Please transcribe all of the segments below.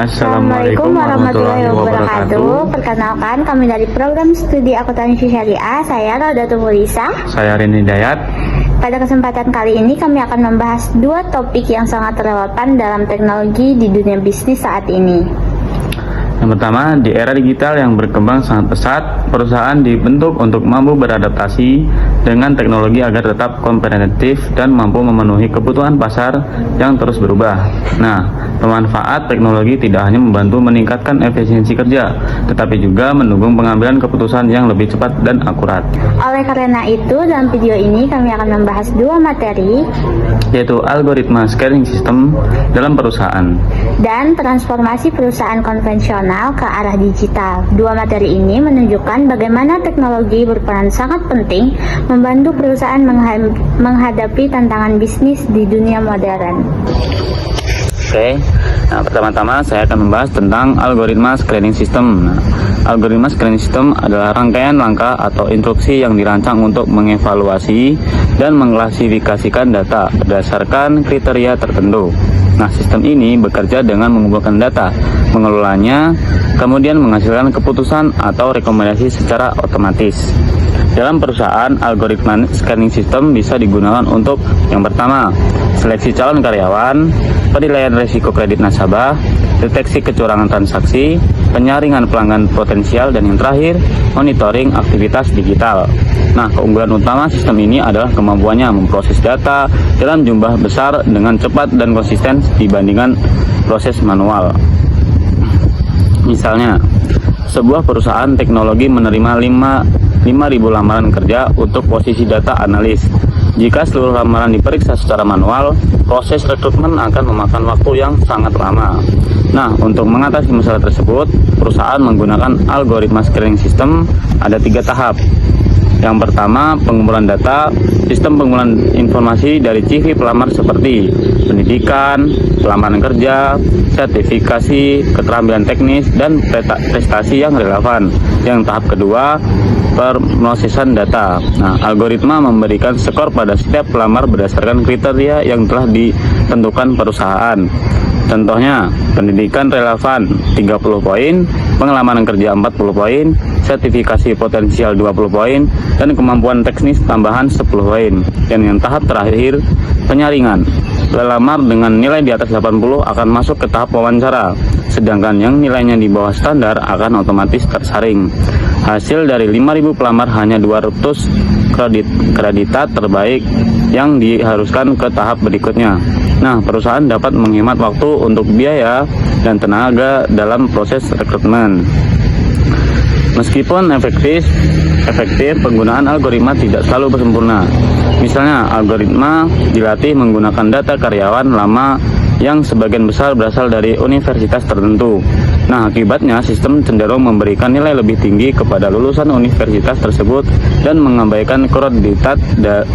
Assalamualaikum warahmatullahi wabarakatuh. Perkenalkan, kami dari program studi akuntansi syariah. Saya Rodatul Mulisa. Saya Rini Dayat. Pada kesempatan kali ini kami akan membahas dua topik yang sangat relevan dalam teknologi di dunia bisnis saat ini. Yang pertama, di era digital yang berkembang sangat pesat, perusahaan dibentuk untuk mampu beradaptasi dengan teknologi agar tetap kompetitif dan mampu memenuhi kebutuhan pasar yang terus berubah. Nah, pemanfaat teknologi tidak hanya membantu meningkatkan efisiensi kerja, tetapi juga mendukung pengambilan keputusan yang lebih cepat dan akurat. Oleh karena itu, dalam video ini kami akan membahas dua materi, yaitu algoritma scaling system dalam perusahaan dan transformasi perusahaan konvensional ke arah digital. Dua materi ini menunjukkan bagaimana teknologi berperan sangat penting membantu perusahaan menghadapi tantangan bisnis di dunia modern. Oke, nah pertama-tama saya akan membahas tentang algoritma scaling system. Nah, algoritma scaling system adalah rangkaian langkah atau instruksi yang dirancang untuk mengevaluasi dan mengklasifikasikan data berdasarkan kriteria tertentu. Nah, sistem ini bekerja dengan mengumpulkan data, mengelolanya, kemudian menghasilkan keputusan atau rekomendasi secara otomatis. Dalam perusahaan, algoritma scaling system bisa digunakan untuk yang pertama, seleksi calon karyawan, penilaian risiko kredit nasabah, deteksi kecurangan transaksi, penyaringan pelanggan potensial, dan yang terakhir, monitoring aktivitas digital. Nah, keunggulan utama sistem ini adalah kemampuannya memproses data dalam jumlah besar dengan cepat dan konsisten dibandingkan proses manual. Misalnya, sebuah perusahaan teknologi menerima 5.000 lamaran kerja untuk posisi data analis. Jika seluruh lamaran diperiksa secara manual, proses rekrutmen akan memakan waktu yang sangat lama. Nah, untuk mengatasi masalah tersebut, perusahaan menggunakan algoritma scaling system ada 3 tahap. Yang pertama, pengumpulan data. Sistem pengumpulan informasi dari CV pelamar seperti pendidikan, pelamaran kerja, sertifikasi, keterampilan teknis, dan prestasi yang relevan. Yang tahap kedua, pemrosesan data. Nah, algoritma memberikan skor pada setiap pelamar berdasarkan kriteria yang telah ditentukan perusahaan. Contohnya, pendidikan relevan 30 poin, pengalaman kerja 40 poin, sertifikasi potensial 20 poin, dan kemampuan teknis tambahan 10 poin. Dan yang tahap terakhir, penyaringan. Pelamar dengan nilai di atas 80 akan masuk ke tahap wawancara, sedangkan yang nilainya di bawah standar akan otomatis tersaring. Hasil dari 5.000 pelamar hanya 200 kreditat terbaik yang diharuskan ke tahap berikutnya. Nah, perusahaan dapat menghemat waktu untuk biaya dan tenaga dalam proses rekrutmen. Meskipun efektif, penggunaan algoritma tidak selalu sempurna. Misalnya, algoritma dilatih menggunakan data karyawan lama yang sebagian besar berasal dari universitas tertentu. Nah, akibatnya sistem cenderung memberikan nilai lebih tinggi kepada lulusan universitas tersebut dan mengabaikan kreditat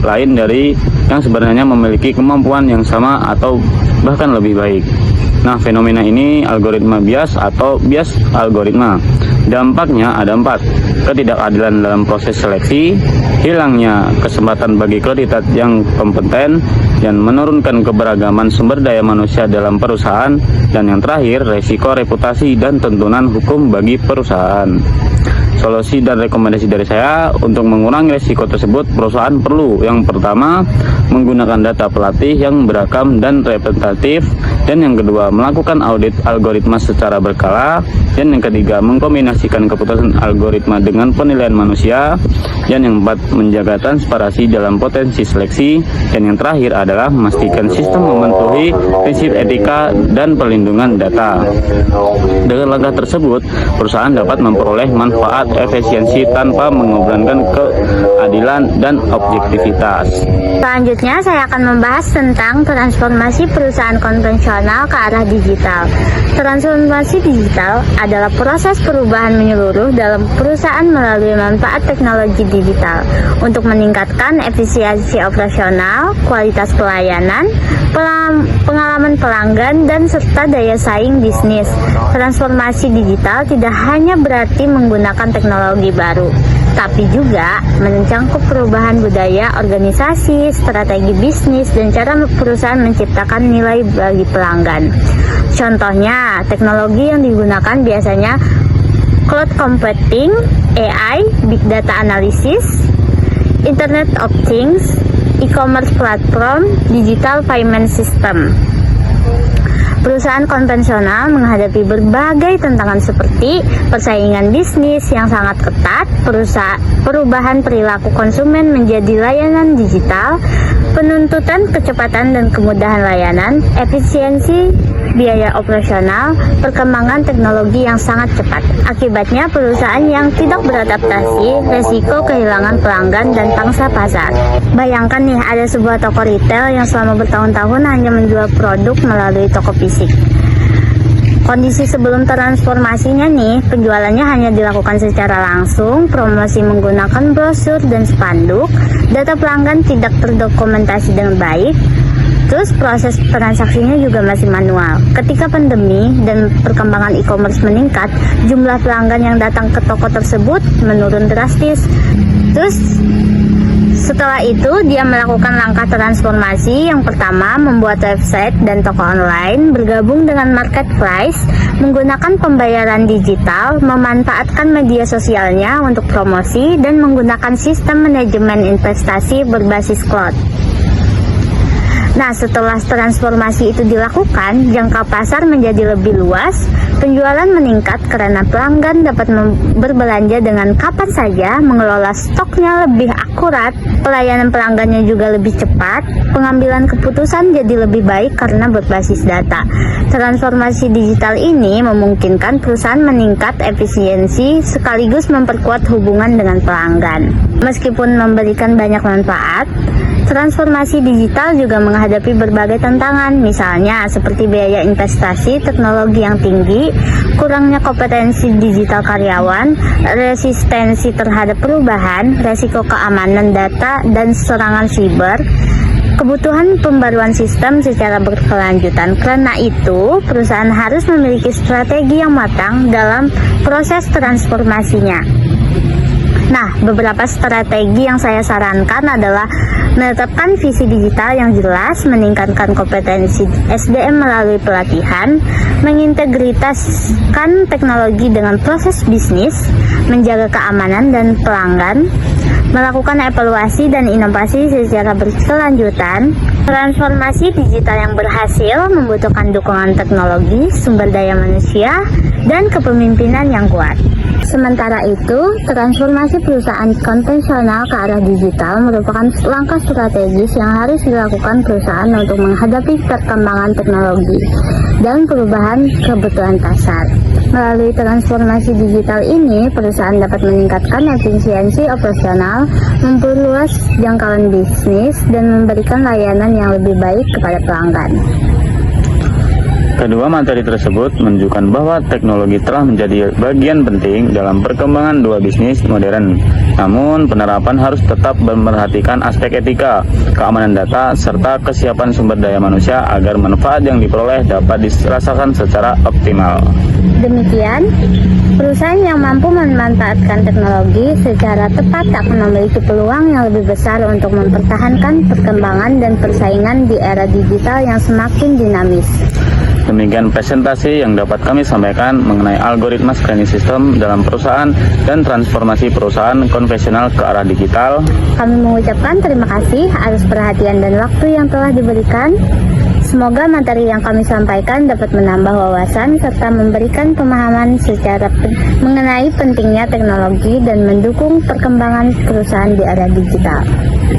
lain dari yang sebenarnya memiliki kemampuan yang sama atau bahkan lebih baik. Nah, fenomena ini algoritma bias atau bias algoritma. Dampaknya ada 4. Ketidakadilan dalam proses seleksi, hilangnya kesempatan bagi kandidat yang kompeten, dan menurunkan keberagaman sumber daya manusia dalam perusahaan, dan yang terakhir, resiko reputasi dan tuntunan hukum bagi perusahaan. Solusi dan rekomendasi dari saya untuk mengurangi resiko tersebut, perusahaan perlu yang pertama, menggunakan data pelatih yang beragam dan representatif, dan yang kedua, melakukan audit algoritma secara berkala, dan yang ketiga, mengkombinasikan keputusan algoritma dengan penilaian manusia, dan yang keempat, menjaga transparansi dalam potensi seleksi, dan yang terakhir adalah memastikan sistem mematuhi prinsip etika dan perlindungan data. Dengan langkah tersebut, perusahaan dapat memperoleh manfaat efisiensi tanpa mengorbankan keadilan dan objektivitas. Selanjutnya saya akan membahas tentang transformasi perusahaan konvensional ke arah digital. Transformasi digital adalah proses perubahan menyeluruh dalam perusahaan melalui manfaat teknologi digital untuk meningkatkan efisiensi operasional, kualitas pelayanan, pengalaman pelanggan, dan serta daya saing bisnis. Transformasi digital tidak hanya berarti menggunakan teknologi baru, tapi juga mencangkup perubahan budaya organisasi, strategi bisnis, dan cara perusahaan menciptakan nilai bagi pelanggan. Contohnya, teknologi yang digunakan biasanya cloud computing, AI, big data analysis, Internet of Things, e-commerce platform, digital payment system. Perusahaan konvensional menghadapi berbagai tantangan seperti persaingan bisnis yang sangat ketat, perubahan perilaku konsumen menjadi layanan digital, penuntutan kecepatan dan kemudahan layanan, efisiensi biaya operasional, perkembangan teknologi yang sangat cepat. Akibatnya, perusahaan yang tidak beradaptasi, resiko kehilangan pelanggan dan pangsa pasar. Bayangkan nih, ada sebuah toko retail yang selama bertahun-tahun hanya menjual produk melalui toko fisik. Kondisi sebelum transformasinya nih, penjualannya hanya dilakukan secara langsung, promosi menggunakan brosur dan spanduk, data pelanggan tidak terdokumentasi dengan baik, terus proses transaksinya juga masih manual. Ketika pandemi dan perkembangan e-commerce meningkat, jumlah pelanggan yang datang ke toko tersebut menurun drastis. Terus setelah itu dia melakukan langkah transformasi. Yang pertama, membuat website dan toko online, bergabung dengan marketplace, menggunakan pembayaran digital, memanfaatkan media sosialnya untuk promosi, dan menggunakan sistem manajemen investasi berbasis cloud. Nah, setelah transformasi itu dilakukan, jangka pasar menjadi lebih luas, penjualan meningkat karena pelanggan dapat berbelanja dengan kapan saja, mengelola stoknya lebih akurat, pelayanan pelanggannya juga lebih cepat, pengambilan keputusan jadi lebih baik karena berbasis data. Transformasi digital ini memungkinkan perusahaan meningkat efisiensi sekaligus memperkuat hubungan dengan pelanggan. Meskipun memberikan banyak manfaat, transformasi digital juga menghadapi berbagai tantangan, misalnya seperti biaya investasi teknologi yang tinggi, kurangnya kompetensi digital karyawan, resistensi terhadap perubahan, resiko keamanan data, dan serangan siber, kebutuhan pembaruan sistem secara berkelanjutan. Karena itu, perusahaan harus memiliki strategi yang matang dalam proses transformasinya. Nah, beberapa strategi yang saya sarankan adalah menetapkan visi digital yang jelas, meningkatkan kompetensi SDM melalui pelatihan, mengintegritaskan teknologi dengan proses bisnis, menjaga keamanan dan pelanggan, melakukan evaluasi dan inovasi secara berkelanjutan. Transformasi digital yang berhasil membutuhkan dukungan teknologi, sumber daya manusia, dan kepemimpinan yang kuat. Sementara itu, transformasi perusahaan konvensional ke arah digital merupakan langkah strategis yang harus dilakukan perusahaan untuk menghadapi perkembangan teknologi dan perubahan kebutuhan pasar. Melalui transformasi digital ini, perusahaan dapat meningkatkan efisiensi operasional, memperluas jangkauan bisnis, dan memberikan layanan yang lebih baik kepada pelanggan. Kedua materi tersebut menunjukkan bahwa teknologi telah menjadi bagian penting dalam perkembangan dua bisnis modern. Namun, penerapan harus tetap memperhatikan aspek etika, keamanan data, serta kesiapan sumber daya manusia agar manfaat yang diperoleh dapat dirasakan secara optimal. Demikian, perusahaan yang mampu memanfaatkan teknologi secara tepat akan memiliki peluang yang lebih besar untuk mempertahankan perkembangan dan persaingan di era digital yang semakin dinamis. Demikian presentasi yang dapat kami sampaikan mengenai algoritma screening system dalam perusahaan dan transformasi perusahaan konvensional ke arah digital. Kami mengucapkan terima kasih atas perhatian dan waktu yang telah diberikan. Semoga materi yang kami sampaikan dapat menambah wawasan serta memberikan pemahaman secara mengenai pentingnya teknologi dan mendukung perkembangan perusahaan di era digital.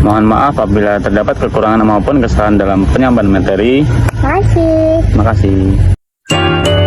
Mohon maaf apabila terdapat kekurangan maupun kesalahan dalam penyampaian materi. Terima kasih. Terima kasih.